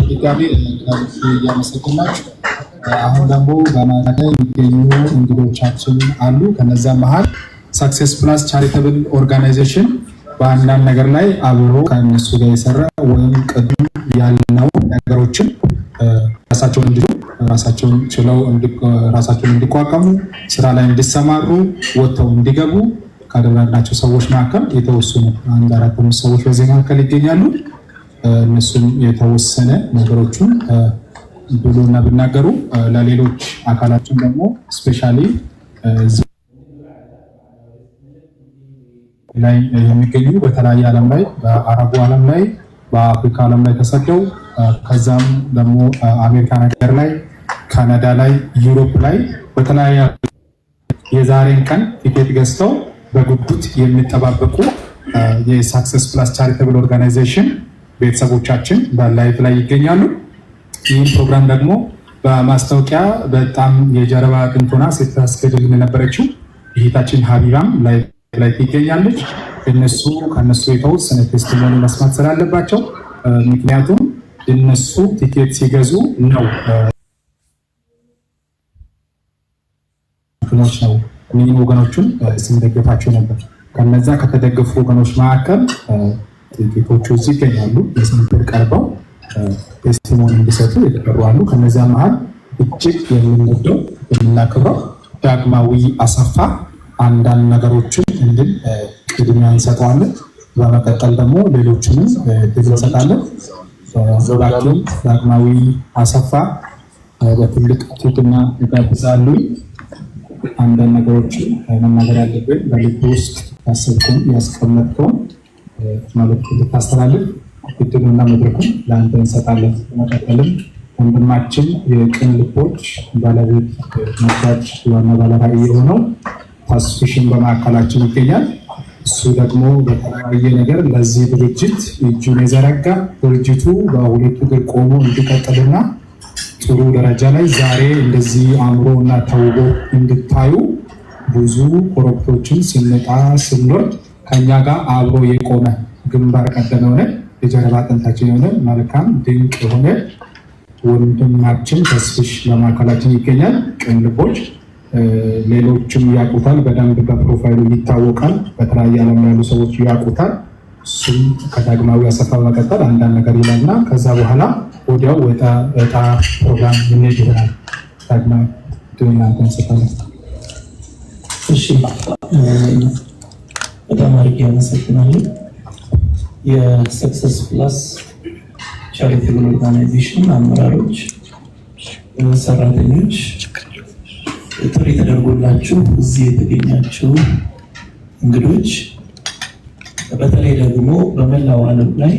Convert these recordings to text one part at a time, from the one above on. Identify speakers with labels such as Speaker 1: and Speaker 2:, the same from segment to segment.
Speaker 1: ድጋሜ እያመሰግናችሁ አሁን ደግሞ በማዕከል የሚገኙ እንግዶቻችን አሉ። ከነዛ መሀል ሰክሰስ ፕላስ ቻሪታብል ኦርጋናይዜሽን በአንዳንድ ነገር ላይ አብሮ ከእነሱ ጋር የሰራ ወይም ቅድም ያልነው ነገሮችን ራሳቸውን እንዲሉ ራሳቸውን ችለው ራሳቸውን እንዲቋቋሙ ስራ ላይ እንዲሰማሩ ወጥተው እንዲገቡ ካደረግናቸው ሰዎች መካከል የተወሰኑ 1-4 ሰዎች በዚህ መካከል ይገኛሉ። እነሱም የተወሰነ ነገሮችን ብሉና ብናገሩ ለሌሎች አካላችን ደግሞ ስፔሻሊ ላይ የሚገኙ በተለያየ ዓለም ላይ በአረቡ ዓለም ላይ በአፍሪካ ዓለም ላይ ተሰደው ከዛም ደግሞ አሜሪካ ነገር ላይ ካናዳ ላይ ዩሮፕ ላይ በተለያየ የዛሬን ቀን ቲኬት ገዝተው በጉጉት የሚጠባበቁ የሰክሰስ ፕላስ ቻሪታብል ኦርጋናይዜሽን ቤተሰቦቻችን በላይቭ ላይ ይገኛሉ። ይህን ፕሮግራም ደግሞ በማስታወቂያ በጣም የጀርባ አጥንት ስታስገድል የነበረችው እህታችን ሀቢባም ላይቭ ላይ ትገኛለች። ከነሱ የተወሰነ ቴስቲሞኒ መስማት ስላለባቸው ምክንያቱም እነሱ ቲኬት ሲገዙ ነው እነዚህ ወገኖቹን ስንደግፋቸው ነበር። ከነዛ ከተደገፉ ወገኖች መካከል ጥቂቶቹ እዚህ ይገኛሉ። የስንብር ቀርበው ቴስቲሞኒ እንዲሰጡ የተቀሩ አሉ። ከነዚያ መሀል እጅግ የምንወደው የምናከብረው ዳግማዊ አሰፋ አንዳንድ ነገሮችን እንድን ቅድሚያ እንሰጠዋለን። በመቀጠል ደግሞ ሌሎችንም እንሰጣለን። ዘባኪም ዳግማዊ አሰፋ በትልቅ ትህትና ይጋብዛሉ። አንዳንድ ነገሮችን መናገር ያለብን በልብ ውስጥ ያስቀመጥከውን መልዕክት ልታስተላልፍ እድሉና መድረኩን ለአንተ እንሰጣለን። በመቀጠልም ወንድማችን የቅን ልቦች ባለቤት መስራች ዋና ባለራዕይ የሆነው ታስፊሽን በማዕከላችን ይገኛል። እሱ ደግሞ በተለያየ ነገር ለዚህ ድርጅት እጁን የዘረጋ ድርጅቱ በሁለቱ እግር ቆሞ እንዲቀጥልና ጥሩ ደረጃ ላይ ዛሬ እንደዚህ አምሮ እና ተውቦ እንድታዩ ብዙ ኮረብቶችን ስንጣ ስንወርድ ከኛ ጋር አብሮ የቆመ ግንባር ቀደም የሆነ የጀርባ አጥንታችን የሆነ መልካም ድንቅ የሆነ ወንድማችን ተስፍሽ በማዕከላችን ይገኛል። ቅን ልቦች ሌሎችም ያውቁታል፣ በደንብ በፕሮፋይሉ ይታወቃል። በተለያየ ዓለም ያሉ ሰዎች ያውቁታል። እሱም ከዳግማዊ አሰፋ መቀጠል አንዳንድ ነገር ይላልና ከዛ በኋላ ወዲያው ወጣ ፕሮግራም እንሄድ ይሆናል። ዳግማዊ ድናንተ እንሰጣለን።
Speaker 2: እሺ፣ በጣም አድርጌ አመሰግናለሁ። የሰክሰስ ፕላስ ቻሪታብል ኦርጋናይዜሽን አመራሮች፣ ሰራተኞች፣ ጥሪ ተደርጎላችሁ እዚህ የተገኛችሁ እንግዶች፣ በተለይ ደግሞ በመላው ዓለም ላይ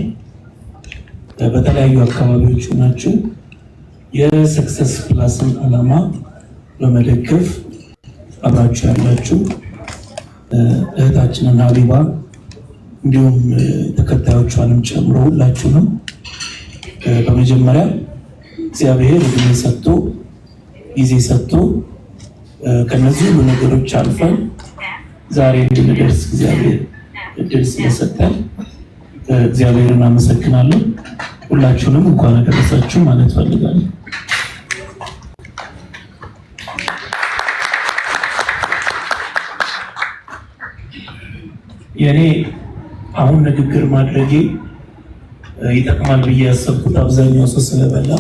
Speaker 2: በተለያዩ አካባቢዎች ሆናችሁ የሰክሰስ ፕላስን ዓላማ በመደገፍ አብራችሁ ያላችሁ እህታችንን ሀቢባ እንዲሁም ተከታዮቿንም ጨምሮ ሁላችሁንም በመጀመሪያ እግዚአብሔር እድሜ ሰጥቶ ጊዜ ሰጥቶ ከነዚህ ሁሉ ነገሮች አልፈን ዛሬ እንድንደርስ እግዚአብሔር እድል ስለሰጠን እግዚአብሔርን አመሰግናለሁ። ሁላችሁንም እንኳን አደረሳችሁ ማለት ፈልጋለሁ። የኔ አሁን ንግግር ማድረጌ ይጠቅማል ብዬ ያሰብኩት አብዛኛው ሰው ስለበላ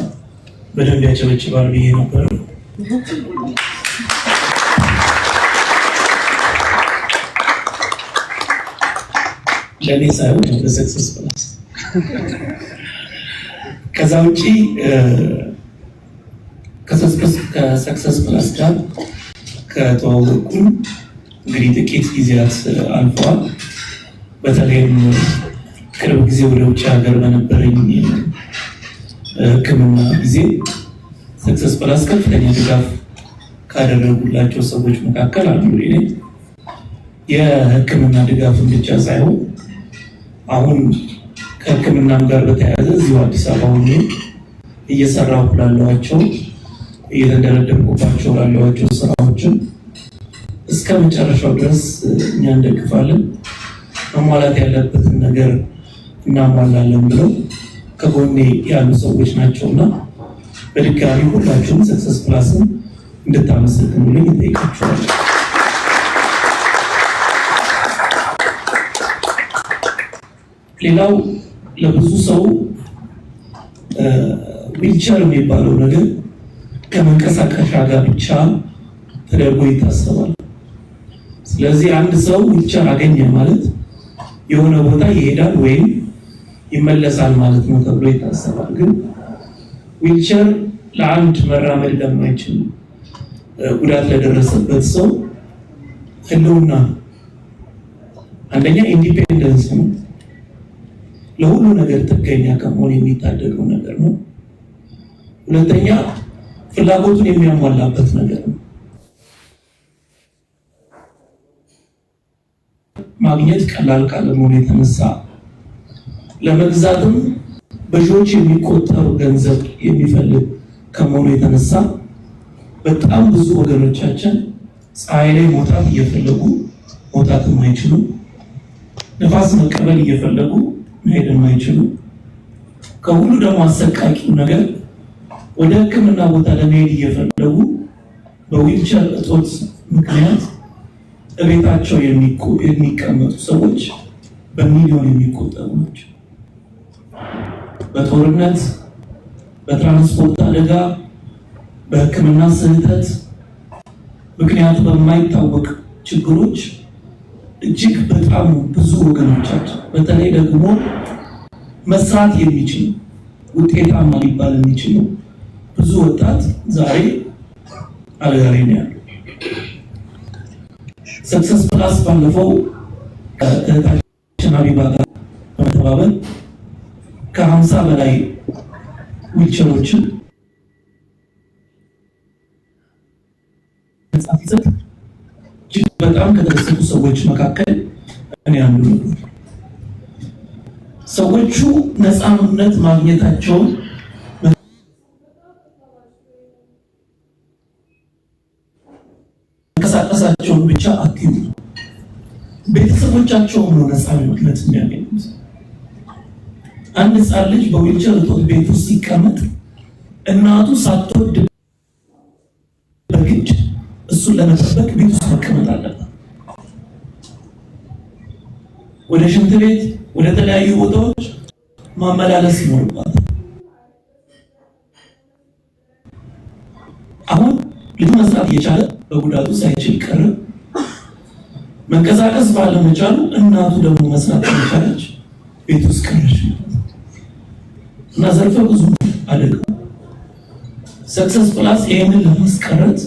Speaker 2: በደንብ ያጨበጭባል ብዬ ነበር። ለኔ ሳይሆን ለሰክሰስ ፕላስ። ከዛ ውጪ ከሰክሰስ ፕላስ ጋር ከተዋወቅኩኝ እንግዲህ ጥቂት ጊዜያት አልፈዋል። በተለይም ቅርብ ጊዜ ወደ ውጭ ሀገር በነበረኝ ሕክምና ጊዜ ሰክሰስ ፕላስ ከፍተኛ ድጋፍ ካደረጉላቸው ሰዎች መካከል አንዱ ነኝ። የሕክምና ድጋፍን ብቻ ሳይሆን አሁን ከሕክምናም ጋር በተያያዘ እዚሁ አዲስ አበባ ሆኜ እየሰራሁ ላሏቸው እየተደረደርኩባቸው ላሏቸው ስራዎችን እስከ መጨረሻው ድረስ እኛ እንደግፋለን፣ መሟላት ያለበትን ነገር እናሟላለን ብለው ከጎኔ ያሉ ሰዎች ናቸውና በድጋሚ ሁላችሁም ሰክሰስ ፕላስን እንድታመሰግኑልኝ እጠይቃችኋለሁ። ሌላው ለብዙ ሰው ዊልቸር የሚባለው ነገር ከመንቀሳቀሻ ጋር ብቻ ተደርጎ ይታሰባል። ስለዚህ አንድ ሰው ዊልቸር አገኘ ማለት የሆነ ቦታ ይሄዳል ወይም ይመለሳል ማለት ነው ተብሎ ይታሰባል። ግን ዊልቸር ለአንድ መራመድ ለማይችል ጉዳት ለደረሰበት ሰው ህልውና አንደኛ ኢንዲፔንደንስ ነው። ለሁሉ ነገር ጥገኛ ከመሆን የሚታደገው ነገር ነው። ሁለተኛ ፍላጎቱን የሚያሟላበት ነገር ነው። ማግኘት ቀላል ካለመሆኑ የተነሳ ለመግዛትም በሺዎች የሚቆጠሩ ገንዘብ የሚፈልግ ከመሆኑ የተነሳ በጣም ብዙ ወገኖቻችን ፀሐይ ላይ መውጣት እየፈለጉ መውጣት የማይችሉ፣ ነፋስ መቀበል እየፈለጉ መሄድ የማይችሉ፣ ከሁሉ ደግሞ አሰቃቂው ነገር ወደ ሕክምና ቦታ ለመሄድ እየፈለጉ በዊልቸር እጦት ምክንያት እቤታቸው የሚቀመጡ ሰዎች በሚሊዮን የሚቆጠሩ ናቸው። በጦርነት፣ በትራንስፖርት አደጋ፣ በሕክምና ስህተት ምክንያቱ በማይታወቅ ችግሮች እጅግ በጣም ብዙ ወገኖቻችን በተለይ ደግሞ መስራት የሚችሉ ውጤታማ ሊባል የሚችሉ ብዙ ወጣት ዛሬ አልጋ ላይ ነው ያለው። ሰክሰስ ፕላስ ባለፈው እህታችን ሀቢባ ጋር በመተባበር ከ50 በላይ ዊልቸሮችን ሲሰጥ እጅግ በጣም ከተደሰቱ ሰዎች መካከል እኔ አንዱ ነበር። ሰዎቹ ነፃነት ማግኘታቸውን መንቀሳቀሳቸውን ብቻ አትዩ፣ ቤተሰቦቻቸውን ነው ነፃነት የሚያገኙት። አንድ ሕፃን ልጅ በዊልቸር እጦት ቤት ውስጥ ሲቀመጥ እናቱ ሳትወድ በግድ እሱን ለመጠበቅ ቤት ውስጥ መቀመጥ አለበት። ወደ ሽንት ቤት፣ ወደ ተለያዩ ቦታዎች ማመላለስ ይኖርባታል። አሁን ልጅ መስራት እየቻለ በጉዳቱ ሳይችል ቀረ። መንቀሳቀስ ባለመቻሉ እናቱ ደግሞ መስራት እየቻለች ቤት ውስጥ ቀረች እና ዘርፈ ብዙ አደጋ። ሰክሰስ ፕላስ ይሄንን ለማስቀረት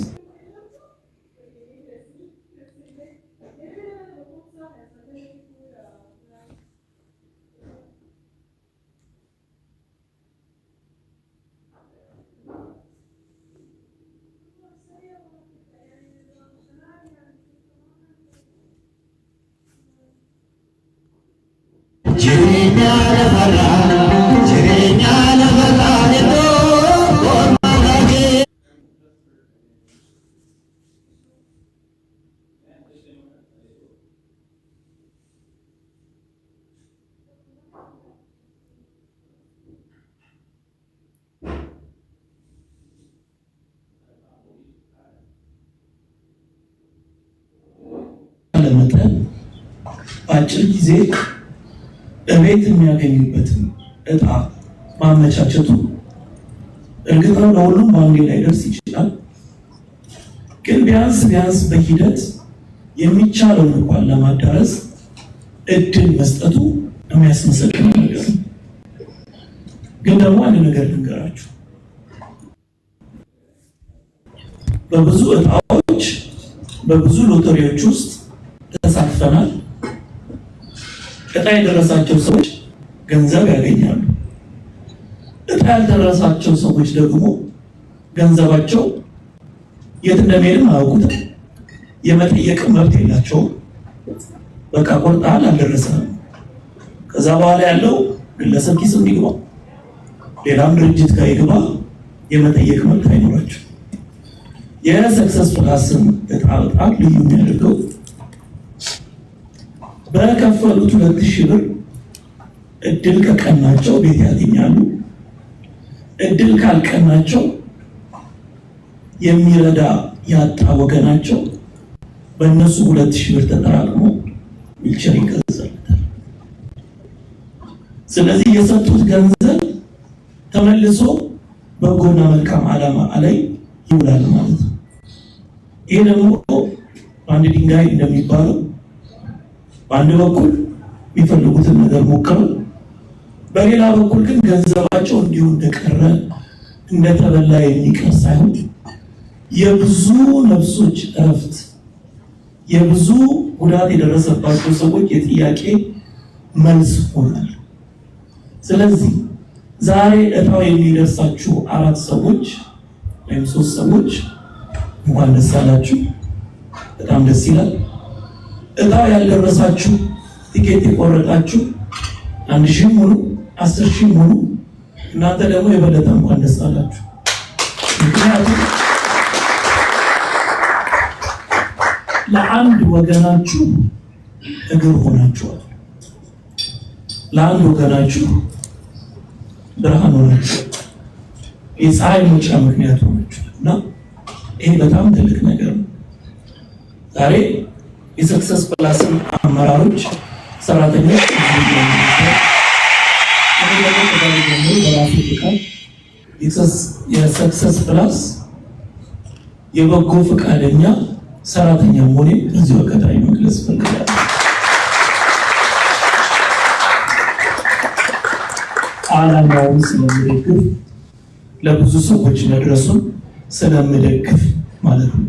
Speaker 2: ለመጠን በአጭር ጊዜ እቤት የሚያገኙበትን እጣ ማመቻቸቱ እርግጥ ነው ለሁሉም በአንዴ ላይደርስ ይችላል። ግን ቢያንስ በሂደት የሚቻለውን እንኳን ለማዳረስ እድል መስጠቱ የሚያስመሰግን ነገር ነው። ግን ደግሞ አንድ ነገር ልንገራችሁ፣ በብዙ እጣዎች በብዙ ሎተሪዎች ውስጥ ተሳትፈናል። እጣ የደረሳቸው ሰዎች ገንዘብ ያገኛሉ። እጣ ያልደረሳቸው ሰዎች ደግሞ ገንዘባቸው የት እንደሚሄድም አያውቁትም። የመጠየቅ መብት የላቸውም። በቃ ቆርጠሃል፣ አልደረሰም። ከዛ በኋላ ያለው ግለሰብ ኪስም ይግባ ሌላም ድርጅት ጋር ይግባ የመጠየቅ መብት አይኖራቸው። የሰክሰስ ፕላስን እጣ በጣም ልዩ የሚያደርገው በከፈሉት 2000 ብር እድል ከቀናቸው ቤት ያገኛሉ። እድል ካልቀናቸው የሚረዳ ያጣ ወገናቸው በእነሱ 2000 ብር ተጠራቅሞ ዊልቸር ይገዛልታል። ስለዚህ የሰጡት ገንዘብ ተመልሶ በጎና መልካም ዓላማ ላይ ይውላል ማለት ነው። ይሄ ደግሞ አንድ ድንጋይ እንደሚባለው በአንድ በኩል የሚፈልጉትን ነገር ሞከሩ፣ በሌላ በኩል ግን ገንዘባቸው እንዲሁ እንደቀረ እንደተበላ የሚቀር ሳይሆን የብዙ ነፍሶች እረፍት፣ የብዙ ጉዳት የደረሰባቸው ሰዎች የጥያቄ መልስ ሆኗል። ስለዚህ ዛሬ እጣው የሚደርሳችሁ 4 ሰዎች ወይም 3 ሰዎች እንኳን ደስ አላችሁ፣ በጣም ደስ ይላል። እጣው ያልደረሳችሁ ቲኬት የቆረጣችሁ 1000 ሙሉ 10000 ሙሉ እናንተ ደግሞ የበለጠ እንኳን ደስ አላችሁ። ምክንያቱም ለአንድ ወገናችሁ እግር ሆናችኋል፣ ለአንድ ወገናችሁ ብርሃን ሆናችኋል፣ የፀሐይ መውጫ ምክንያት ሆናችኋል እና ይሄ በጣም ትልቅ ነገር ነው። ዛሬ የሰክሰስ ፕላስን አመራሮች፣ ሰራተኞች የሰክሰስ ፕላስ የበጎ ፈቃደኛ ሰራተኛ ሆኔ እዚህ ወቀታዊ መግለጽ ፈልጋለሁ። ዓላማውን ስለምደግፍ ለብዙ ሰዎች መድረሱን ስለምደግፍ ማለት ነው።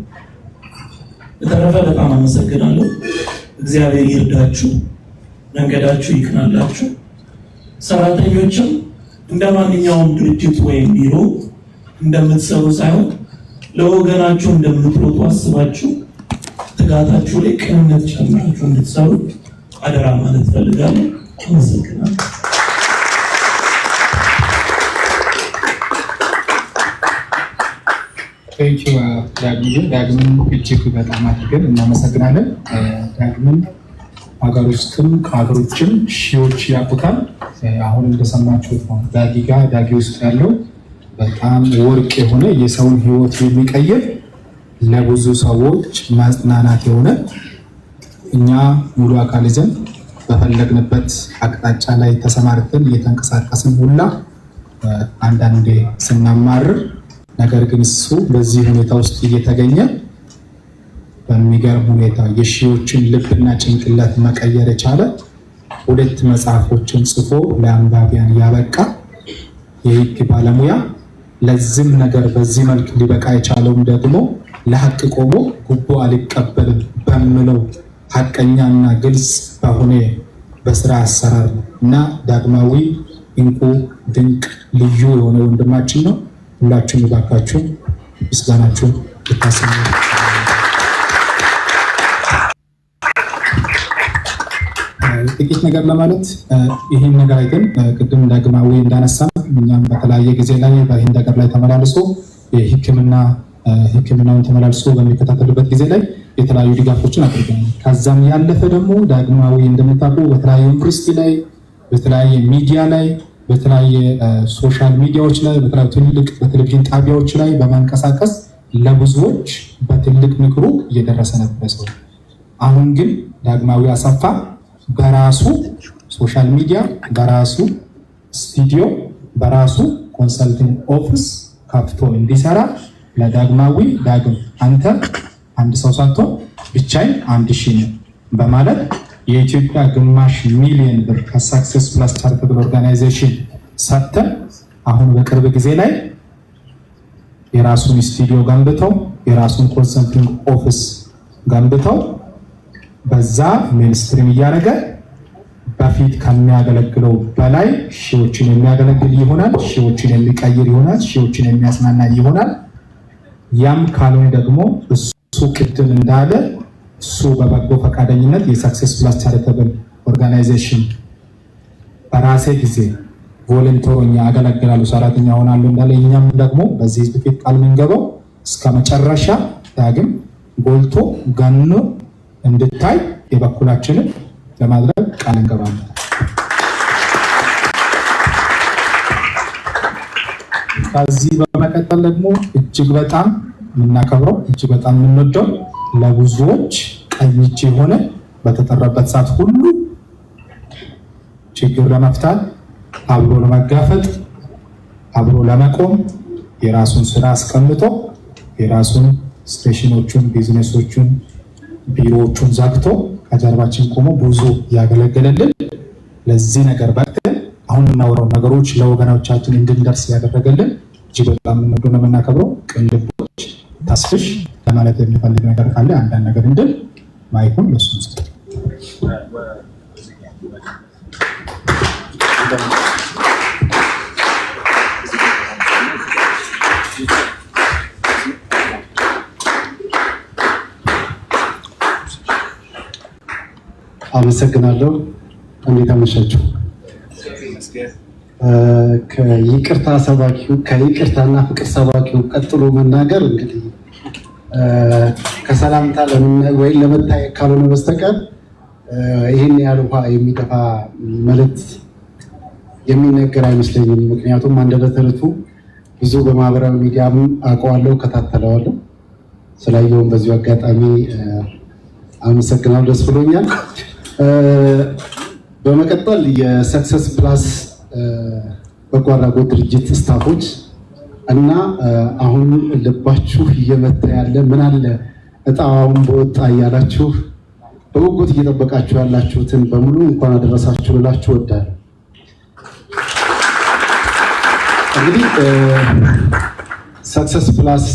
Speaker 2: በተረፈ በጣም አመሰግናለሁ። እግዚአብሔር ይርዳችሁ፣ መንገዳችሁ ይቅናላችሁ። ሰራተኞችም እንደማንኛውም ድርጅት ወይም ቢሮ እንደምትሰሩ ሳይሆን ለወገናችሁ እንደምትሮጡ አስባችሁ ትጋታችሁ ላይ ቅንነት ጨምራችሁ እንድትሰሩ አደራ ማለት ፈልጋለሁ። አመሰግናለሁ።
Speaker 1: ቴንኪው ዳግምን እጅግ በጣም አድርገን እናመሰግናለን። ዳግምን ሀገር ውስጥም ከሀገር ውጭም ሺዎች ያውቁታል። አሁን እንደሰማችሁት ነው ዳጊ ውስጥ ያለው በጣም ወርቅ የሆነ የሰውን ሕይወት የሚቀይር ለብዙ ሰዎች ማጽናናት የሆነ እኛ ሙሉ አካል ይዘን በፈለግንበት አቅጣጫ ላይ ተሰማርተን እየተንቀሳቀስን ሁላ አንዳንዴ ስናማርር ነገር ግን እሱ በዚህ ሁኔታ ውስጥ እየተገኘ በሚገርም ሁኔታ የሺዎችን ልብና ጭንቅላት መቀየር የቻለ 2 መጽሐፎችን ጽፎ ለአንባቢያን ያበቃ የህግ ባለሙያ ለዚህም ነገር በዚህ መልክ ሊበቃ የቻለውም ደግሞ ለሐቅ ቆሞ ጉቦ አልቀበልም በሚለው ሐቀኛና ግልጽ በሆነ በስራ አሰራር እና ዳግማዊ እንቁ ድንቅ ልዩ የሆነ ወንድማችን ነው። ሁላችሁም ይባካችሁ ምስጋናችሁን ልታሰሙ። ጥቂት ነገር ለማለት ይህን ነገር አይተን ቅድም ዳግማዊ እንዳነሳ እኛም በተለያየ ጊዜ ላይ በይህን ነገር ላይ ተመላልሶ ሕክምናውን ተመላልሶ በሚከታተልበት ጊዜ ላይ የተለያዩ ድጋፎችን አድርገናል። ከዛም ያለፈ ደግሞ ዳግማዊ እንደምታውቁ በተለያየ ዩኒቨርሲቲ ላይ በተለያየ ሚዲያ ላይ በተለያየ ሶሻል ሚዲያዎች ላይ በተለያዩ ትልልቅ በቴሌቪዥን ጣቢያዎች ላይ በማንቀሳቀስ ለብዙዎች በትልቅ ምክሩ እየደረሰ ነበር ሰው። አሁን ግን ዳግማዊ አሰፋ በራሱ ሶሻል ሚዲያ በራሱ ስቱዲዮ በራሱ ኮንሰልቲንግ ኦፊስ ከፍቶ እንዲሰራ ለዳግማዊ ዳግም አንተ አንድ ሰው ሳትሆን ብቻዬን 1000 ነው በማለት የኢትዮጵያ ግማሽ ሚሊዮን ብር ከሰክሰስ ፕላስ ቻሪቴብል ኦርጋናይዜሽን ሰጥተን አሁን በቅርብ ጊዜ ላይ የራሱን ስቱዲዮ ገንብተው የራሱን ኮንሰልቲንግ ኦፊስ ገንብተው በዛ ሚኒስትሪም እያደረገ በፊት ከሚያገለግለው በላይ ሺዎችን የሚያገለግል ይሆናል፣ ሺዎችን የሚቀይር ይሆናል፣ ሺዎችን የሚያጽናና ይሆናል። ያም ካልሆነ ደግሞ እሱ ቅድም እንዳለ እሱ በበጎ ፈቃደኝነት የሰክሰስ ፕላስ ቻሪቴብል ኦርጋናይዜሽን በራሴ ጊዜ ቮለንተሮኛ አገለግላሉ ሰራተኛ ሆናሉ እንዳለ እኛም ደግሞ በዚህ ህዝብ ፊት ቃል የምንገባው እስከ መጨረሻ ዳግም ጎልቶ ገኖ እንድታይ የበኩላችንን ለማድረግ ቃል እንገባለን። ከዚህ በመቀጠል ደግሞ እጅግ በጣም የምናከብረው እጅግ በጣም የምንወደው ለብዙዎች ቀኝ እጅ የሆነ በተጠራበት ሰዓት ሁሉ ችግር ለመፍታት አብሮ ለመጋፈጥ አብሮ ለመቆም የራሱን ስራ አስቀምጦ የራሱን ስቴሽኖቹን ቢዝነሶቹን ቢሮዎቹን ዘግቶ ከጀርባችን ቆሞ ብዙ ያገለገለልን ለዚህ ነገር በቅተን አሁን እናወራው ነገሮች ለወገኖቻችን እንድንደርስ ያደረገልን እጅግ በጣም የምንወደው ነው የምናከብረው ቅን ልቦች ተስፍሽ ለማለት የሚፈልግ ነገር ካለ አንዳንድ ነገር እንድል ማይኩን ለሱ እንስጥ።
Speaker 3: አመሰግናለሁ። እንዴት አመሻችሁ? ከይቅርታ ሰባኪው ከይቅርታና ፍቅር ሰባኪው ቀጥሎ መናገር እንግዲህ ከሰላምታ ወይ ለመታየት ካልሆነ በስተቀር ይህን ያህል ውሃ የሚጠፋ መልእክት የሚነገር አይመስለኝም። ምክንያቱም አንደበተ ርቱዕ ብዙ በማህበራዊ ሚዲያም አውቀዋለሁ፣ ከታተለዋለሁ። ስላየውም በዚሁ አጋጣሚ አመሰግናለሁ፣ ደስ ብሎኛል። በመቀጠል የሰክሰስ ፕላስ በጎ አድራጎት ድርጅት ስታፎች እና አሁን ልባችሁ እየመታ ያለ ምን አለ እጣውን በወጣ እያላችሁ በጉጉት እየጠበቃችሁ ያላችሁትን በሙሉ እንኳን አደረሳችሁ ልላችሁ እወዳለሁ። እንግዲህ ሰክሰስ ፕላስ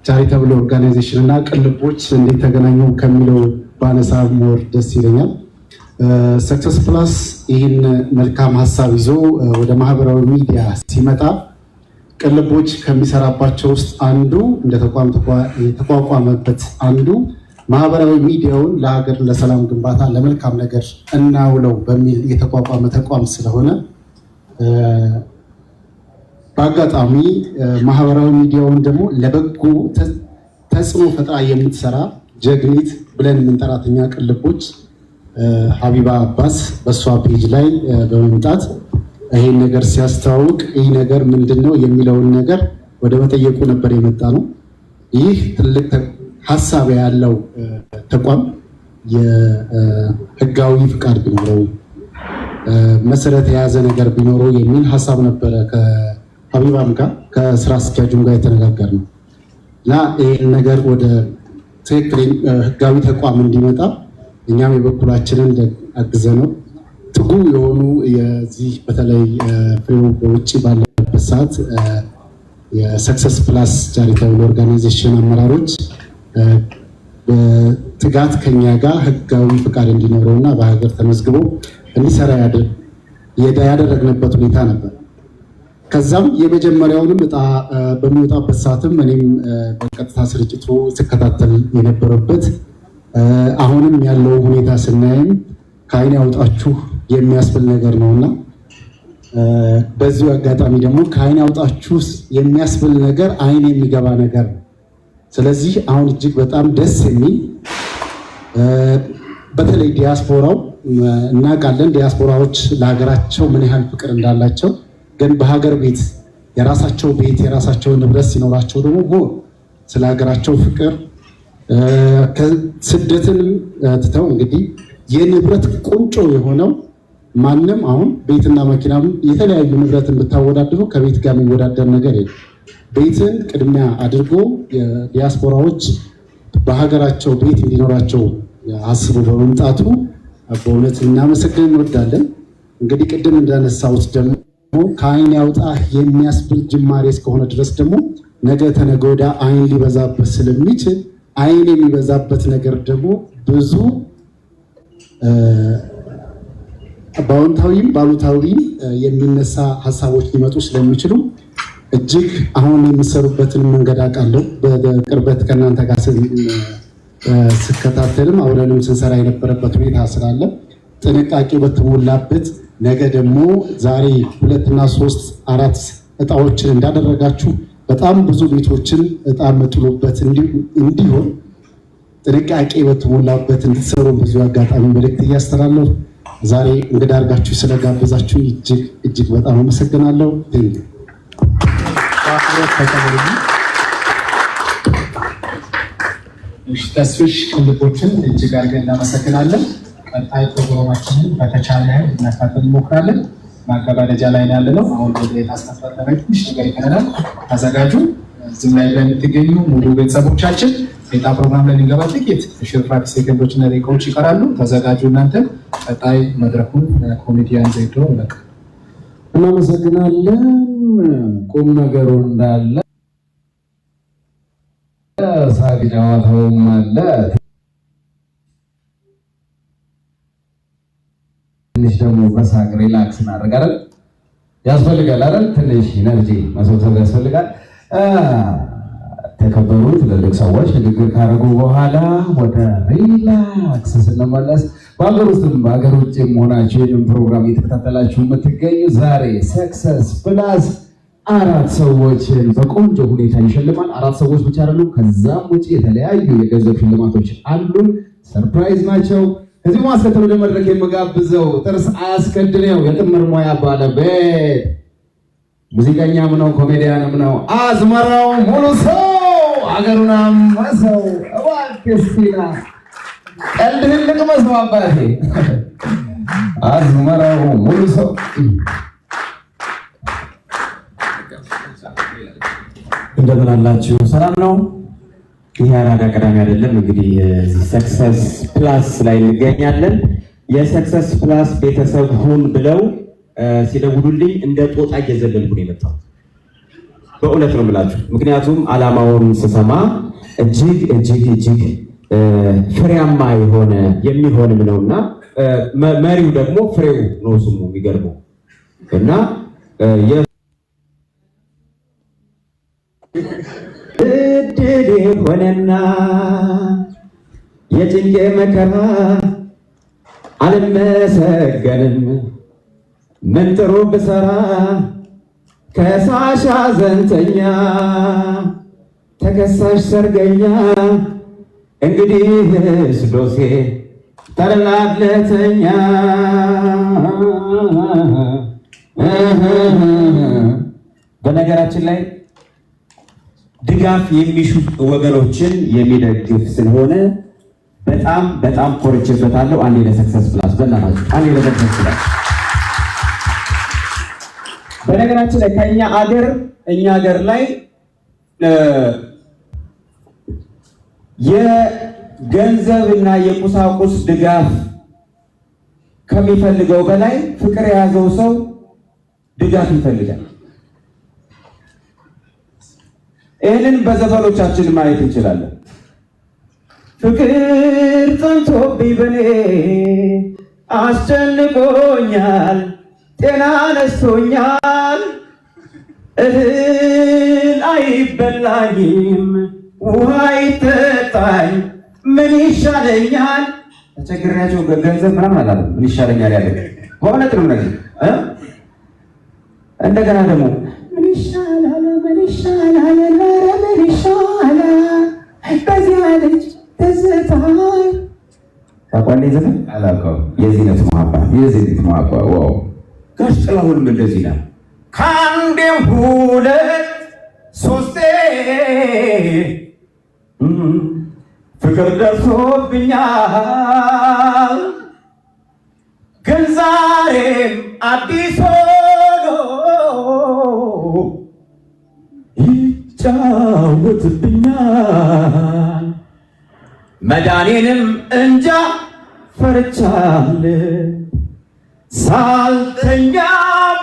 Speaker 3: ቻሪታብል ኦርጋናይዜሽን እና ቅን ልቦች እንዴት ተገናኙ ከሚለው ባነሳ ሞር ደስ ይለኛል። ሰክሰስ ፕላስ ይህን መልካም ሀሳብ ይዞ ወደ ማህበራዊ ሚዲያ ሲመጣ ቅን ልቦች ከሚሰራባቸው ውስጥ አንዱ እንደ ተቋም የተቋቋመበት አንዱ ማህበራዊ ሚዲያውን ለሀገር ለሰላም ግንባታ ለመልካም ነገር እናውለው በሚል የተቋቋመ ተቋም ስለሆነ በአጋጣሚ ማህበራዊ ሚዲያውን ደግሞ ለበጎ ተጽዕኖ ፈጠራ የምትሰራ ጀግኒት ብለን የምንጠራት እኛ ቅን ልቦች ሀቢባ አባስ በእሷ ፔጅ ላይ በመምጣት ይሄን ነገር ሲያስተዋውቅ ይህ ነገር ምንድነው የሚለውን ነገር ወደ መጠየቁ ነበር የመጣ ነው። ይህ ትልቅ ሀሳብ ያለው ተቋም የህጋዊ ፍቃድ ቢኖረው መሰረት የያዘ ነገር ቢኖረው የሚል ሀሳብ ነበረ ከሀቢባም ጋር ከስራ አስኪያጁም ጋር የተነጋገርነው እና ይህን ነገር ወደ ትክክል ህጋዊ ተቋም እንዲመጣ እኛም የበኩላችንን አግዘነው ትጉ የሆኑ የዚህ በተለይ ፍሬው በውጭ ባለበት ሰዓት የሰክሰስ ፕላስ ቻሪታብል ኦርጋናይዜሽን አመራሮች በትጋት ከኛ ጋር ህጋዊ ፍቃድ እንዲኖረውና በሀገር ተመዝግቦ እንዲሰራ ያደረግንበት ሁኔታ ነበር። ከዛም የመጀመሪያውንም እጣ በሚወጣበት ሰዓትም እኔም በቀጥታ ስርጭቱ ስከታተል የነበረበት አሁንም ያለው ሁኔታ ስናይም ከአይን ያውጣችሁ የሚያስብል ነገር ነውና በዚሁ አጋጣሚ ደግሞ ከአይን ያውጣችሁ የሚያስብል ነገር አይን የሚገባ ነገር ነው። ስለዚህ አሁን እጅግ በጣም ደስ የሚል በተለይ ዲያስፖራው እናውቃለን፣ ዲያስፖራዎች ለሀገራቸው ምን ያህል ፍቅር እንዳላቸው፣ ግን በሀገር ቤት የራሳቸው ቤት የራሳቸው ንብረት ሲኖራቸው ደግሞ ስለ ሀገራቸው ፍቅር ስደትንም ትተው እንግዲህ የንብረት ቁንጮ የሆነው ማንም አሁን ቤትና መኪናም የተለያዩ ንብረትን ብታወዳድሩ ከቤት ጋር የሚወዳደር ነገር የለም። ቤትን ቅድሚያ አድርጎ የዲያስፖራዎች በሀገራቸው ቤት እንዲኖራቸው አስቦ በመምጣቱ በእውነት እናመሰግን እንወዳለን። እንግዲህ ቅድም እንዳነሳሁት ደግሞ ከአይን ያውጣ የሚያስብል ጅማሬ እስከሆነ ድረስ ደግሞ ነገ ተነገ ወዲያ አይን ሊበዛበት ስለሚችል አይን የሚበዛበት ነገር ደግሞ ብዙ በአዎንታዊም ባሉታዊም የሚነሳ ሀሳቦች ሊመጡ ስለሚችሉ እጅግ አሁን የሚሰሩበትን መንገድ አውቃለሁ። በቅርበት ከእናንተ ጋር ስከታተልም አብረንም ስንሰራ የነበረበት ሁኔታ ስላለ ጥንቃቄ በተሞላበት ነገ ደግሞ ዛሬ 2 እና 3 4 እጣዎችን እንዳደረጋችሁ በጣም ብዙ ቤቶችን እጣ መጥሎበት እንዲሆን ጥንቃቄ በተሞላበት እንድትሰሩ ብዙ አጋጣሚ መልእክት እያስተላለሁ ዛሬ እንግዳ አድርጋችሁ ስለጋበዛችሁ እጅግ በጣም አመሰግናለሁ።
Speaker 1: ተስፍሽ ክልቦችን እጅግ አድርገን እናመሰግናለን። ቀጣይ ፕሮግራማችንን በተቻለ እናካተል እንሞክራለን። ማገባደጃ ላይ ነው ያለነው። አሁን ወደ ታስፈራራ ትንሽ ነገር ይቀረናል። ተዘጋጁ። እዚህም ላይ የምትገኙ ሙሉ ቤተሰቦቻችን ሌላ ፕሮግራም ላይ ልንገባ ጥቂት ሽርፍራፊ ሴኮንዶች እና ደቂቃዎች ይቀራሉ። ተዘጋጁ። እናንተ ቀጣይ መድረኩን ኮሚቴያን ዘይዶ ለቅ
Speaker 4: እናመሰግናለን። ቁም ነገሩ እንዳለ ሳቅ ጨዋታውም አለ። ትንሽ ደግሞ በሳቅ ሪላክስ እናደርጋለን። ያስፈልጋል አይደል? ትንሽ ኢነርጂ መሰብሰብ ያስፈልጋል። ተከበሩ ትልልቅ ሰዎች ንግግር ካደረጉ በኋላ ወደ ሪላክስ ስንመለስ በሀገር ውስጥም በሀገር ውጭም ሆናችሁ ይህንን ፕሮግራም እየተከታተላችሁ የምትገኙ ዛሬ ሰክሰስ ፕላስ 4 ሰዎችን በቆንጆ ሁኔታ ይሸልማል። 4 ሰዎች ብቻ አይደሉም፣ ከዛም ውጭ የተለያዩ የገንዘብ ሽልማቶች አሉን። ሰርፕራይዝ ናቸው። ከዚህ ማስከተል ወደ መድረክ የምጋብዘው ጥርስ አያስከድነው የጥምር ሙያ ባለቤት ሙዚቀኛም ነው ኮሜዲያንም ነው አዝመራው ሙሉ ሰው አገሩን አመሰው እባክስቲና ቀልድህን ልቅመሰው አባቴ አዝመራው ሙሉ ሰው
Speaker 5: እንደምን አላችሁ? ሰላም ነው? ይሄ አራዳ ቀዳሚ አይደለም። እንግዲህ ሰክሰስ ፕላስ ላይ እንገኛለን። የሰክሰስ ፕላስ ቤተሰብ ሁን ብለው ሲደውሉልኝ እንደ ጦጣ እየዘለልኩ ነው የመጣሁት። በእውነት ነው የምላችሁ። ምክንያቱም ዓላማውን ስሰማ እጅግ ፍሬያማ የሆነ የሚሆንም ነውና መሪው ደግሞ ፍሬው ነው ስሙ የሚገርመው እና እድል ሆነና የጭንቄ መከራ አልመሰገንም ምን ጥሩ ብሰራ ከሳሽ ሐዘንተኛ ተከሳሽ ሰርገኛ እንግዲህስ ዶሴ ተረላድለተኛ በነገራችን ላይ ድጋፍ የሚሹ ወገኖችን የሚደግፍ ስለሆነ በጣም ኮርቼበታለሁ። አንዴ ለሰክሰስ ፕላስ በእናታችሁ አንዴ ለሰክሰስ ፕላስ። በነገራችን ላይ እኛ አገር ላይ የገንዘብና የቁሳቁስ ድጋፍ ከሚፈልገው በላይ ፍቅር የያዘው ሰው ድጋፍ ይፈልጋል። ይህንን በዘፈኖቻችን ማየት እንችላለን። ፍቅር ጸንቶብኝ በኔ አስጨንቆኛል፣ ጤና ነስቶኛል፣ እህል አይበላኝም፣ ውሃ ይጠጣኝ፣ ምን ይሻለኛል? ተቸግሬያቸው ገንዘብ ምናምን አላለም። ምን ይሻለኛል ያለ በእውነት ነው ነገር እንደገና ደግሞ ምን ይሻላል ምን ይሻላል ምን ይሻላል በዚያ ልጅ ተዝታይ ታቋሌ ዘፈን አላውቀውም። የዚህነት መሀባ ዋው ጋሽ ጥላሁንም እንደዚህ ነው። ከአንዴም 2 3 ፍቅር ደርሶብኛል ግን ዛሬም አዲስ ሆኖ ይጫወትብኛል። መዳኔንም እንጃ ፈርቻለ ሳልተኛ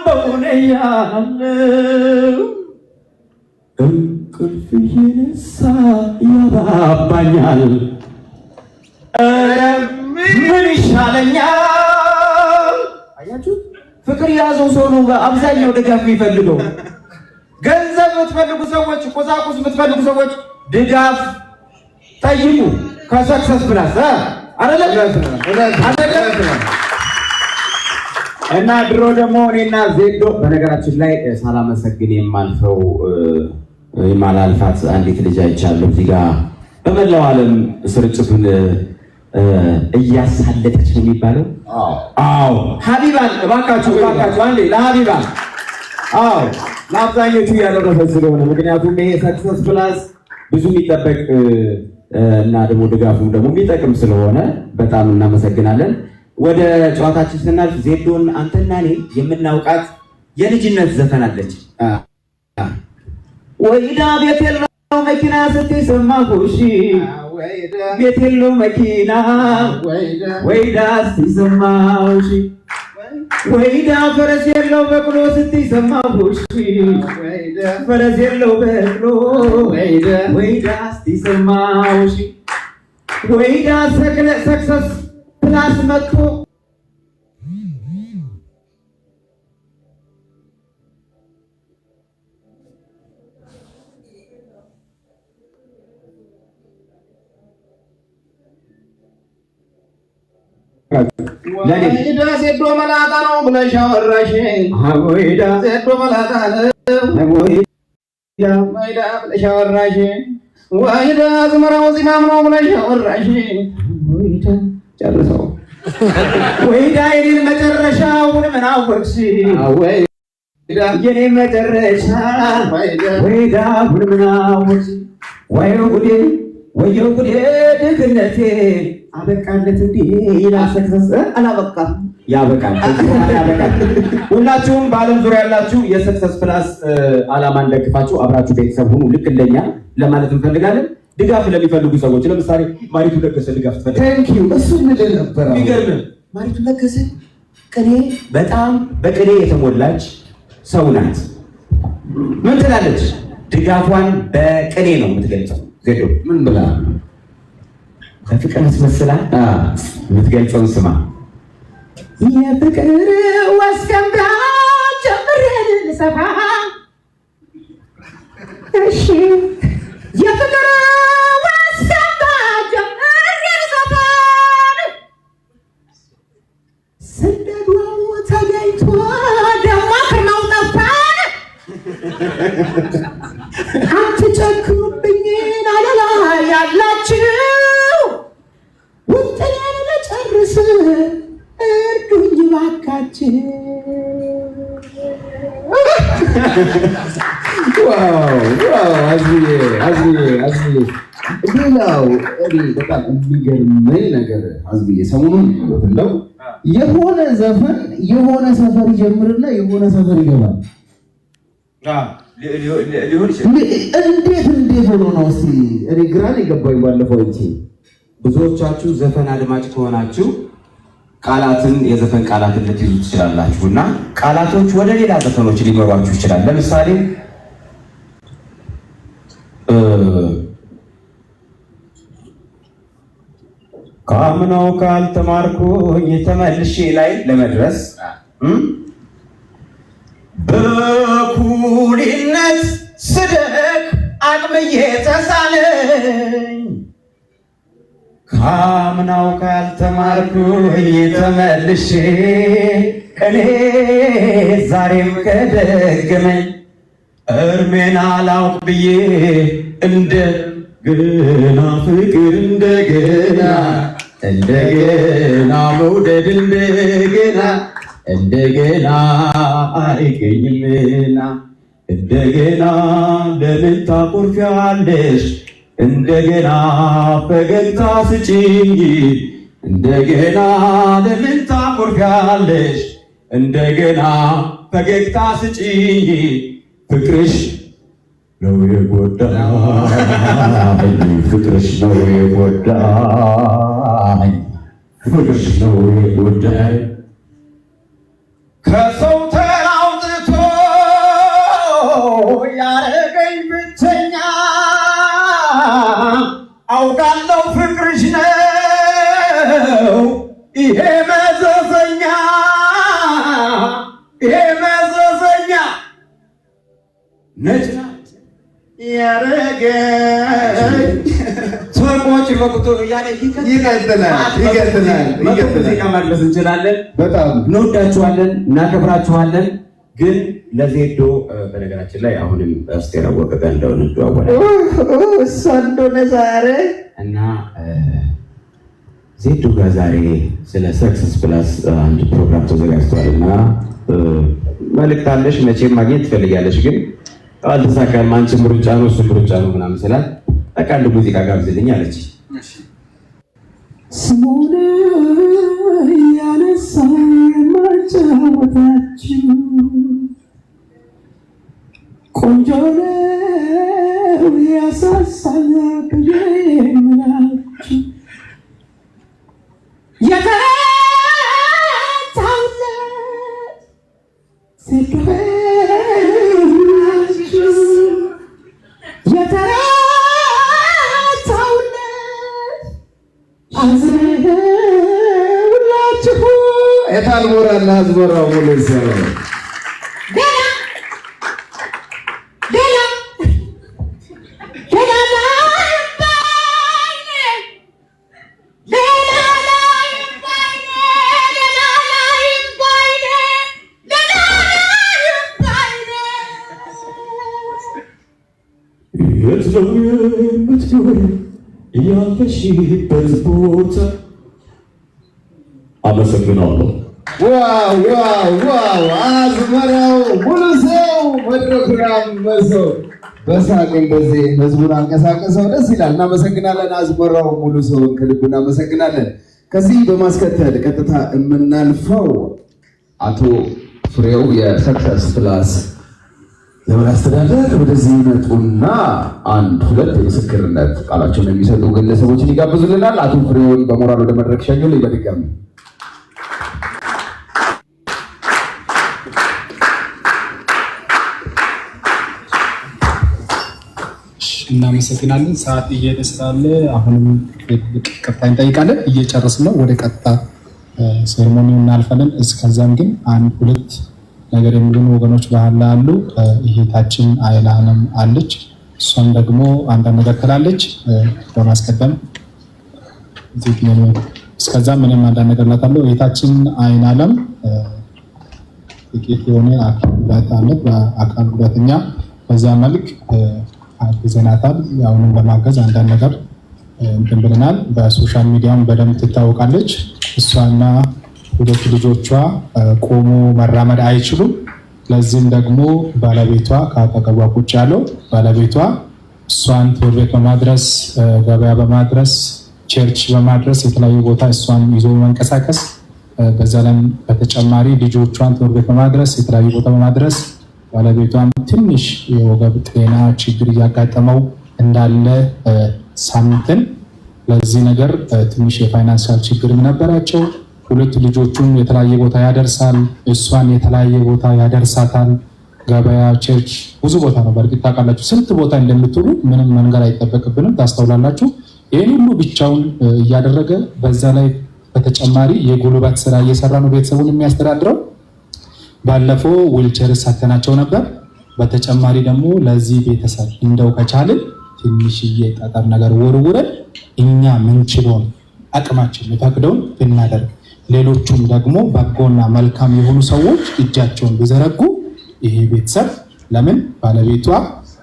Speaker 5: በውነያለ እንቅልፍ እየነሳ ያባባኛል። ምን ይሻለኛል? አያችሁ፣ ፍቅር የያዘው ሰው ነው አብዛኛው ድጋፍ የሚፈልገው። ገንዘብ የምትፈልጉ ሰዎች፣ ቁሳቁስ የምትፈልጉ ሰዎች ድጋፍ ጠይቁ ከሰክሰስ ፕላስ እና ድሮ ደግሞ እኔና ዜዶ በነገራችን ላይ ሳላመሰግን የማላልፋት አንዲት ልጅ አይቻለሁ እዚህ ጋ በመላው ዓለም ስርጭቱን እያሳለጠች ነው የሚባለው። አዎ ሀቢባን እባካችሁ አንዴ ለሀቢባ አዎ ለአብዛኞቹ ያደረሰ ስለሆነ ምክንያቱም ይሄ ሰክሰስ ፕላስ ብዙ የሚጠበቅ እና ደግሞ ድጋፉ ደግሞ የሚጠቅም ስለሆነ በጣም እናመሰግናለን። ወደ ጨዋታችን ስናልፍ ዜዶን አንተና እኔ የምናውቃት የልጅነት ዘፈን አለች። ወይዳ ቤት የለው መኪና ስትይ ሰማሁሽ፣ ቤት የለው መኪና ወይዳ ስትይ ሰማሁሽ፣ ወይዳ ፈረስ የለው በቅሎ ስትይ ሰማሁሽ፣ ፈረስ የለው በቅሎ ወይዳ ስትይ ሰማሁሽ፣ ወይዳ ሰክሰስ ፕላስ መጥቶ
Speaker 4: ወይዳ ዜዶ መላጣ ነው ብለሽ አወራሽ፣ ወይዳ ዜዶ መላጣ ነው ወይዳ ብለሽ አወራሽ፣ ወይዳ አዝመራው ዝናብ ነው ብለሽ አወራሽ፣ ወይዳ ጨርሰው
Speaker 5: ወይዳ የኔን መጨረሻውን ምን አወቅሽ? ወይዳ የኔን መጨረሻ ወይዳ ምን አወቅሽ? ወየው ጉዴ ወየው ጉዴ ድግነቴ አበቃለት እንዴ? ይላሰክሰስ አላበቃም። ያበቃል። ሁላችሁም በዓለም ዙሪያ ያላችሁ የሰክሰስ ፕላስ ዓላማን ደግፋችሁ አብራችሁ ቤተሰብ ሁኑ። ልክ እንደኛ ለማለት እንፈልጋለን። ድጋፍ ለሚፈልጉ ሰዎች ለምሳሌ ማሪቱ ለገሰ ድጋፍ ትፈልጋለች።
Speaker 4: ታንክ ዩ እሱ ምን ነበር?
Speaker 5: የሚገርም ማሪቱ ለገሰ ቅኔ በጣም በቅኔ የተሞላች ሰው ናት። ምን ትላለች? ድጋፏን በቅኔ ነው የምትገልጸው። ዜዶ
Speaker 4: ምን ብላ
Speaker 5: በፍቅር አስመስላ የምትገልጸውን ስማ። የፍቅር ወስከምዳ ጀምሬ ልሰፋ እሺ የፍቅር ወስከምዳ ጀምሬ ልሰፋ ስንደዱ ተገኝቶ ደሞ ከናው ጠፋን አትጨክኑብኝ አለላ ያላችሁ ውጥኔን ልጨርስ እርዱኝ ባካችሁ።
Speaker 4: ሌላው በጣም የሚገርመኝ ነገር አዝብዬ ሰሞኑን እንደው የሆነ ዘፈን የሆነ ሰፈር ይጀምርና የሆነ ሰፈር ይገባል። እንዴት ሆኖ ነው? እስኪ እኔ ግራ ነው የገባኝ ባለፈው እንጂ
Speaker 5: ብዙዎቻችሁ ዘፈን አድማጭ ከሆናችሁ ቃላትን የዘፈን ቃላትን ልትይዙ ትችላላችሁ እና ቃላቶች ወደ ሌላ ዘፈኖች ሊመሯችሁ ይችላል። ለምሳሌ ካምናው ካልተማርኩኝ ተመልሼ ላይ ለመድረስ በኩልነት ስደቅ አቅምዬ ተሳለኝ ካምናው ካልተማርኩኝ ተመልሼ እኔ ዛሬም ከደገመኝ እርሜን አላውቅ ብዬ እንደገና ፍቅር እንደገና መውደድ እንደገና አይገኝምና እንደገና ለምን ታኮርፊያለሽ? እንደገና ፈገግታ ስጪኝ እንደገና ለምን ታኮርፊያለሽ? እንደገና ፈገግታ ስጪኝ ፍቅርሽ ነው የጎዳኝ ፍቅርሽ ነው የጎዳኝ ፍቅርሽ ነው የጎዳኝ ከሰው ተራውጥቶ ያረገኝ ብቸኛ አውቃለሁ ፍቅርሽ ነው ይሄ መዘዘኛ ነጭ ያረገኝ ሰቆች ወቅቱ ያለ ይቀጥላል ማለት እንችላለን። በጣም እንወዳችኋለን፣ እናከብራችኋለን። ግን ለዜዶ በነገራችን ላይ አሁንም አስቴር አወቀ ጋር እንደሆነ እንደዋወለ እሷ እንደሆነ ዛሬ እና ዜዶ ጋር ዛሬ ስለ ሰክሰስ ፕላስ አንድ ፕሮግራም ተዘጋጅቷልና መልእክት አለሽ መቼም ማግኘት ትፈልጋለሽ፣ ግን አልተሳካም። አንቺም ሩጫ ነው እሱም ሩጫ ነው ምናምን ስላት በቃ አንድ ሙዚቃ ጋብዝልኝ አለች። ስሙን ያነሳ ማጫወታችሁ ቆንጆ ነው ያሳሳል ብዬ ምላችሁ
Speaker 4: የታልሞራና አዝመራው ሙሉ ሰው
Speaker 2: ያለሽበት ቦታ አመሰግናለሁ።
Speaker 4: ዋው አዝመራው ሙሉ ሰው መድረኩራም መሰው በሳቅ እንደዚህ ህዝቡን አንቀሳቀሰው ደስ ይላል። እናመሰግናለን። አዝመራው ሙሉ ሰው ከልብ እናመሰግናለን። ከዚህ በማስከተል ቀጥታ የምናልፈው አቶ ፍሬው የሰክሰስ ፕላስ ዘመን አስተዳደር ወደዚህ ይመጡና አንድ ሁለት የምስክርነት ቃላቸውን የሚሰጡ ግለሰቦችን ይጋብዙልናል። አቶ ፍሬውን በሞራል ወደ መድረክ ሸኙልኝ በድጋሚ።
Speaker 1: እናመሰግናለን። ሰዓት እየሄደ ስላለ አሁንም ይቅርታ እንጠይቃለን። እየጨረስን ነው። ወደ ቀጥታ ሴሬሞኒው እናልፋለን። እስከዛም ግን አንድ ሁለት ነገር የሚሉን ወገኖች ባህል አሉ። እህታችን አይላንም አለች። እሷም ደግሞ አንዳንድ ነገር ትላለች። በማስቀደም እስከዛም ምንም አንዳንድ ነገር ላታለው። እህታችን አይናለም ጥቂት የሆነ አካል ጉዳት አለ። በአካል ጉዳተኛ በዛ መልክ አግዘናታል። አሁንም በማገዝ አንዳንድ ነገር እንትን ብለናል። በሶሻል ሚዲያም በደንብ ትታወቃለች። እሷና ሁለት ልጆቿ ቆሞ መራመድ አይችሉም። ለዚህም ደግሞ ባለቤቷ ከአጠገቧ ቁጭ ያለው ባለቤቷ እሷን ትምህርት ቤት በማድረስ ገበያ በማድረስ ቸርች በማድረስ የተለያዩ ቦታ እሷን ይዞ መንቀሳቀስ፣ በዛ ላይ በተጨማሪ ልጆቿን ትምህርት ቤት በማድረስ የተለያዩ ቦታ በማድረስ ባለቤቷም ትንሽ የወገብ ጤና ችግር እያጋጠመው እንዳለ ሳምንትን ለዚህ ነገር ትንሽ የፋይናንሻል ችግርም ነበራቸው። ሁለት ልጆቹን የተለያየ ቦታ ያደርሳል፣ እሷን የተለያየ ቦታ ያደርሳታል። ገበያ፣ ቸርች፣ ብዙ ቦታ ነው። በእርግጥ ታውቃላችሁ ስንት ቦታ እንደምትውሉ ምንም መንገር አይጠበቅብንም፣ ታስተውላላችሁ። ይህን ሁሉ ብቻውን እያደረገ በዛ ላይ በተጨማሪ የጉልበት ስራ እየሰራ ነው ቤተሰቡን የሚያስተዳድረው። ባለፈው ዊልቸር ሳተናቸው ነበር። በተጨማሪ ደግሞ ለዚህ ቤተሰብ እንደው ከቻልን ትንሽዬ ጠጠር ነገር ወርውረን እኛ ምንችለውን አቅማችን የሚፈቅደውን ብናደርግ፣ ሌሎቹም ደግሞ በጎና መልካም የሆኑ ሰዎች እጃቸውን ቢዘረጉ ይሄ ቤተሰብ ለምን ባለቤቷ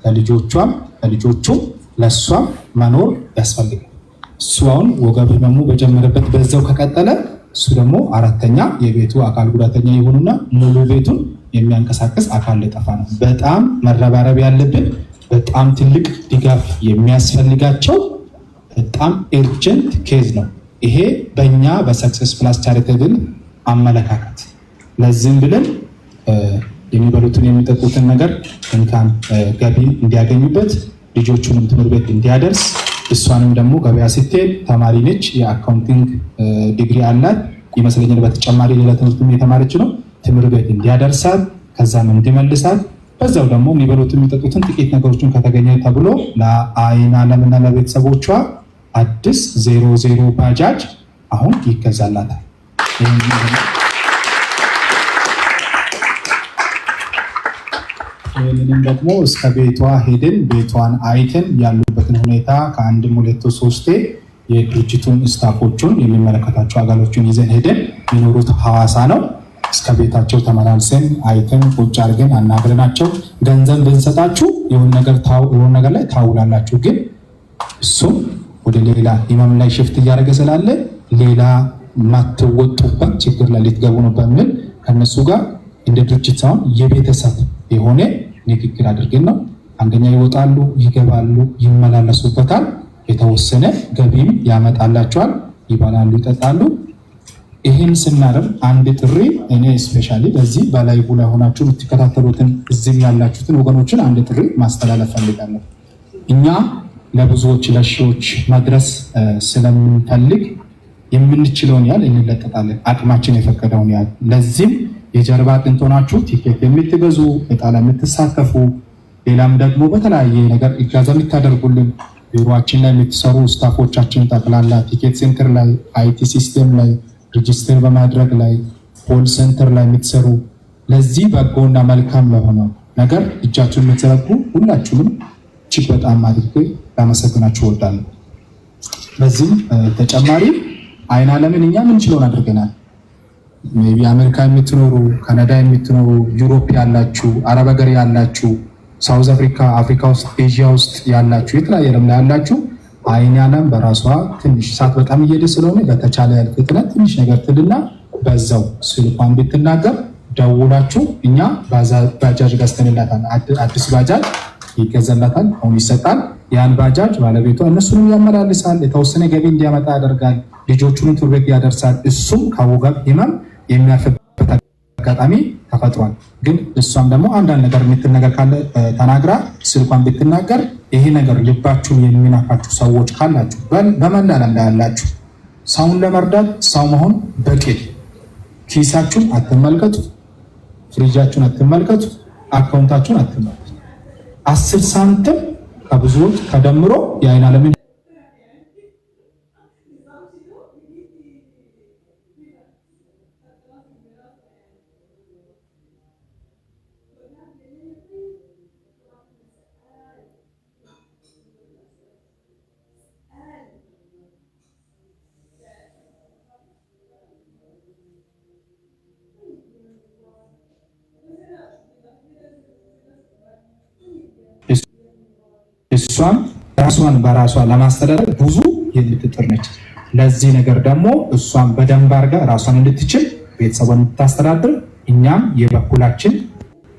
Speaker 1: ለልጆቿም ለልጆቹም ለሷም መኖር ያስፈልጋል። እሱ አሁን ወገብ ህመሙ በጀመረበት በዛው ከቀጠለ እሱ ደግሞ አራተኛ የቤቱ አካል ጉዳተኛ ይሆኑና ሙሉ ቤቱን የሚያንቀሳቅስ አካል ሊጠፋ ነው። በጣም መረባረብ ያለብን በጣም ትልቅ ድጋፍ የሚያስፈልጋቸው በጣም ኤርጀንት ኬዝ ነው ይሄ በእኛ በሰክሰስ ፕላስ ቻሪቴብል አመለካከት። ለዚህም ብለን የሚበሉትን የሚጠጡትን ነገር እንኳን ገቢ እንዲያገኙበት ልጆቹንም ትምህርት ቤት እንዲያደርስ፣ እሷንም ደግሞ ገበያ ስትሄድ ተማሪ ነች፣ የአካውንቲንግ ዲግሪ አላት ይመስለኛል። በተጨማሪ ሌላ ትምህርትም የተማረች ነው። ትምህርት ቤት እንዲያደርሳት ከዛም እንዲመልሳት፣ በዛው ደግሞ የሚበሉትን የሚጠጡትን ጥቂት ነገሮችን ከተገኘ ተብሎ ለአይናለምና ለቤተሰቦቿ አዲስ 00 ባጃጅ አሁን ይገዛላታል። ይህንንም ደግሞ እስከ ቤቷ ሄድን ቤቷን አይተን ያሉበትን ሁኔታ ከአንድም ሁለት ሶስቴ የድርጅቱን ስታፎቹን የሚመለከታቸው አጋሎችን ይዘን ሄደን የሚኖሩት ሐዋሳ ነው። እስከ ቤታቸው ተመላልሰን አይተን ቁጭ አድርገን አናግረናቸው ገንዘብ ብንሰጣችሁ የሆነ ነገር ላይ ታውላላችሁ፣ ግን እሱም ወደ ሌላ ኢማም ላይ ሽፍት እያደረገ ስላለ ሌላ ማትወጡበት ችግር ላይ ልትገቡ ነው በሚል ከነሱ ጋር እንደ ድርጅት ሳይሆን የቤተሰብ የሆነ ንግግር አድርገን ነው። አንደኛ ይወጣሉ፣ ይገባሉ፣ ይመላለሱበታል። የተወሰነ ገቢም ያመጣላቸዋል፣ ይበላሉ፣ ይጠጣሉ። ይህን ስናደርግ አንድ ጥሪ እኔ ስፔሻሊ በዚህ በላይ ላይ ሆናችሁ የምትከታተሉትን እዚህም ያላችሁትን ወገኖችን አንድ ጥሪ ማስተላለፍ ፈልጋለሁ። እኛ ለብዙዎች ለሺዎች መድረስ ስለምንፈልግ የምንችለውን ያህል እንለቀቃለን፣ አቅማችን የፈቀደውን ያህል። ለዚህም የጀርባ አጥንት ሆናችሁ ቲኬት የምትገዙ ዕጣ ላይ የምትሳተፉ ሌላም ደግሞ በተለያየ ነገር እገዛ የምታደርጉልን ቢሮአችን ላይ የምትሰሩ ስታፎቻችን ጠቅላላ ቲኬት ሴንተር ላይ፣ አይቲ ሲስተም ላይ፣ ሬጂስተር በማድረግ ላይ፣ ፖል ሴንተር ላይ የምትሰሩ ለዚህ በጎና መልካም ለሆነው ነገር እጃችሁን የምትዘረጉ ሁላችሁንም እጅግ በጣም አድርጌ ላመሰግናችሁ እወዳለሁ። በዚህም ተጨማሪ አይን ዓለምን እኛ ምንችለውን አድርገናል። ሜቢ አሜሪካ የምትኖሩ፣ ካናዳ የምትኖሩ፣ ዩሮፕ ያላችሁ፣ አረብ ሀገር ያላችሁ፣ ሳውዝ አፍሪካ፣ አፍሪካ ውስጥ፣ ኤዥያ ውስጥ ያላችሁ፣ የተለያየ ዓለም ላይ ያላችሁ አይን ዓለም በራሷ ትንሽ ሰዓት በጣም እየሄደ ስለሆነ በተቻለ ያህል ፍጥነት ትንሽ ነገር ትልና በዛው ስልኳን ብትናገር ደውላችሁ እኛ ባጃጅ ገዝተንላታል። አዲስ ባጃጅ ይገዛላታል፣ አሁን ይሰጣል። ያን ባጃጅ ባለቤቷ እነሱንም ያመላልሳል፣ የተወሰነ ገቢ እንዲያመጣ ያደርጋል፣ ልጆቹንም ትምህርት ቤት ያደርሳል። እሱም ከወገብ ህመም የሚያርፍበት አጋጣሚ ተፈጥሯል። ግን እሷም ደግሞ አንዳንድ ነገር የምትል ነገር ካለ ተናግራ ስልኳን ብትናገር ይሄ ነገር ልባችሁን የሚናካችሁ ሰዎች ካላችሁ በመላ ዓለም ላይ ያላችሁ ሰውን ለመርዳት ሰው መሆን በቂ። ኪሳችሁን አትመልከቱ፣ ፍሪጃችሁን አትመልከቱ፣ አካውንታችሁን አትመልከቱ። 10 ሳንቲም ከብዙዎች ተደምሮ የአይን ዓለምን እሷን ራሷን በራሷ ለማስተዳደር ብዙ የምትጥር ነች። ለዚህ ነገር ደግሞ እሷን በደንብ አድርጋ ራሷን እንድትችል ቤተሰቧን እንድታስተዳድር እኛም የበኩላችን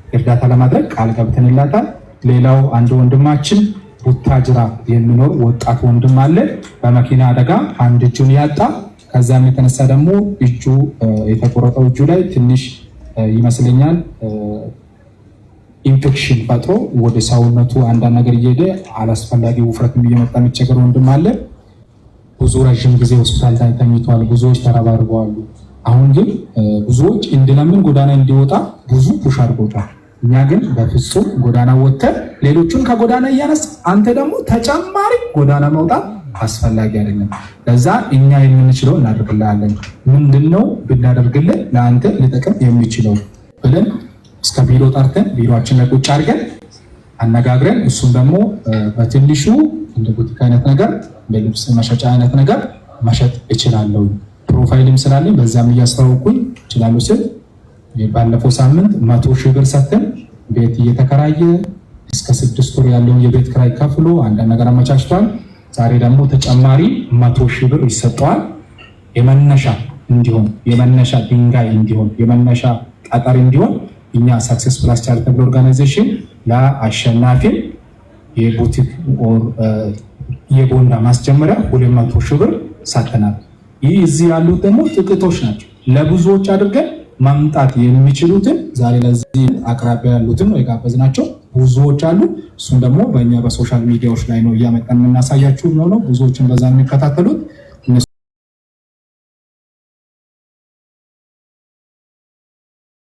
Speaker 1: እርዳታ ለማድረግ ቃል ገብተንላታል። ሌላው አንድ ወንድማችን ቡታጅራ የሚኖር ወጣት ወንድም አለ። በመኪና አደጋ አንድ እጁን ያጣ፣ ከዛም የተነሳ ደግሞ እጁ የተቆረጠው እጁ ላይ ትንሽ ይመስለኛል ኢንፌክሽን ፈጥሮ ወደ ሰውነቱ አንዳንድ ነገር እየሄደ አላስፈላጊ ውፍረትም እየመጣ የሚቸገር ወንድም አለ። ብዙ ረዥም ጊዜ ሆስፒታል ላይ ተኝቷል። ብዙዎች ተረባርበዋል። አሁን ግን ብዙዎች እንድለምን ጎዳና እንዲወጣ ብዙ ፑሽ አድርጎታል። እኛ ግን በፍጹም ጎዳና ወጥተን ሌሎቹን ከጎዳና እያነሳ አንተ ደግሞ ተጨማሪ ጎዳና መውጣት አስፈላጊ አይደለም። ለዛ እኛ የምንችለው እናደርግልሃለን። ምንድነው ብናደርግልህ ለአንተ ሊጠቅም የሚችለው ብለን እስከ ቢሮ ጠርተን ቢሮአችን ላይ ቁጭ አድርገን አነጋግረን እሱም ደግሞ በትንሹ እንደ ቡቲክ አይነት ነገር በልብስ መሸጫ አይነት ነገር መሸጥ እችላለሁ፣ ፕሮፋይልም ስላለኝ በዛም እያስተዋወቅኩኝ እችላለሁ ስል ባለፈው ሳምንት 100,000 ብር ሰጥተን ቤት እየተከራየ እስከ 6 ወር ያለውን የቤት ክራይ ከፍሎ አንዳንድ ነገር አመቻችቷል። ዛሬ ደግሞ ተጨማሪ 100,000 ብር ይሰጠዋል። የመነሻ እንዲሆን የመነሻ ድንጋይ እንዲሆን የመነሻ ጠጠር እንዲሆን እኛ ሰክሰስ ፕላስ ቻሪቴብል ኦርጋናይዜሽን ለአሸናፊ የቡቲክ የቦንዳ ማስጀመሪያ 200,000 ብር ሰጥተናል። ይህ እዚህ ያሉት ደግሞ ጥቂቶች ናቸው። ለብዙዎች አድርገን ማምጣት የሚችሉትን ዛሬ ለዚህ አቅራቢያ ያሉትን ነው የጋበዝናቸው። ብዙዎች አሉ። እሱም ደግሞ በእኛ በሶሻል ሚዲያዎች ላይ ነው እያመጣን የምናሳያችሁ ነው። ብዙዎችን በዛ ነው የሚከታተሉት።